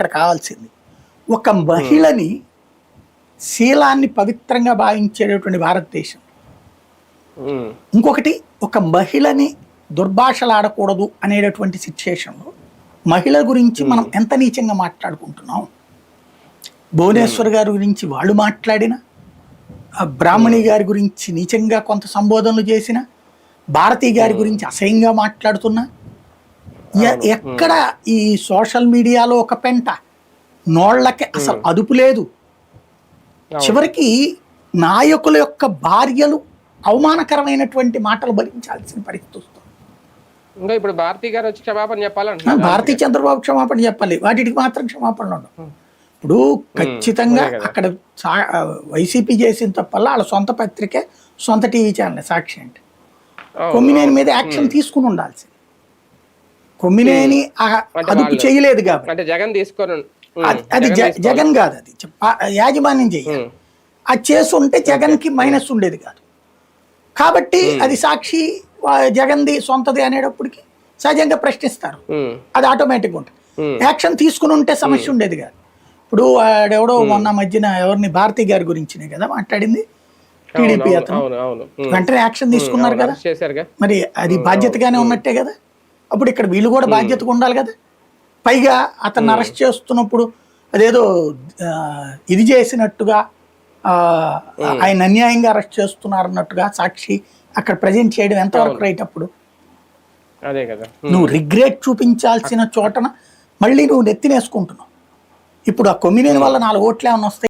ఇక్కడ కావాల్సింది ఒక మహిళని శీలాన్ని పవిత్రంగా భావించేటటువంటి భారతదేశం. ఇంకొకటి ఒక మహిళని దుర్భాషలాడకూడదు అనేటటువంటి సిచ్యుయేషన్లో మహిళ గురించి మనం ఎంత నీచంగా మాట్లాడుకుంటున్నాం. భువనేశ్వర్ గారి గురించి వాళ్ళు మాట్లాడిన, బ్రాహ్మణి గారి గురించి నీచంగా కొంత సంబోధనలు చేసిన, భారతీ గారి గురించి అసహ్యంగా మాట్లాడుతున్నా, ఎక్కడ ఈ సోషల్ మీడియాలో ఒక పెంట, నోళ్లకి అసలు అదుపు లేదు. చివరికి నాయకుల యొక్క భార్యలు అవమానకరమైనటువంటి మాటలు భరించాల్సిన పరిస్థితి వస్తుంది. ఇంకా ఇప్పుడు భారతీ గారు వచ్చి క్షమాపణ చెప్పాలంటే భారతీ చంద్రబాబు క్షమాపణ చెప్పాలి, వాటికి మాత్రం క్షమాపణలు ఉండవు. ఇప్పుడు ఖచ్చితంగా అక్కడ వైసీపీ చేసిన తప్పల్లా వాళ్ళ సొంత పత్రికే, సొంత టీవీ ఛానల్ సాక్షి అంటే కొమ్మినేని మీద యాక్షన్ తీసుకుని ఉండాల్సింది. కొమ్మినేని అదుపు చేయలేదు కాబట్టి జగన్ తీసుకొని అది జగన్ కాదు, అది యాజమాన్యం చేయాలి. అది చేస్తుంటే జగన్ కి మైనస్ ఉండేది కాదు. కాబట్టి అది సాక్షి జగన్ది సొంతది అనేటప్పటికి సహజంగా ప్రశ్నిస్తారు, అది ఆటోమేటిక్గా ఉంటుంది. యాక్షన్ తీసుకుని ఉంటే సమస్య ఉండేది కాదు. ఇప్పుడు వాడెవడో మొన్న మధ్యన ఎవరిని భారతీ గారి గురించినే కదా మాట్లాడింది టీడీపీ అతను, వెంటనే యాక్షన్ తీసుకున్నారు కదా, మరి అది బాధ్యతగానే ఉన్నట్టే కదా. అప్పుడు ఇక్కడ వీళ్ళు కూడా బాధ్యతగా ఉండాలి కదా. పైగా అతన్ని అరెస్ట్ చేస్తున్నప్పుడు అదేదో ఇది చేసినట్టుగా, ఆయన అన్యాయంగా అరెస్ట్ చేస్తున్నారు అన్నట్టుగా సాక్షి అక్కడ ప్రజెంట్ చేయడం ఎంతవరకు రైట్? అప్పుడు అదే కదా, నువ్వు రిగ్రెట్ చూపించాల్సిన చోటన మళ్ళీ నువ్వు నెత్తినేసుకుంటున్నావు. ఇప్పుడు ఆ కొమ్మినేని వల్ల 4 ఓట్లు ఏమన్నా వస్తాయి?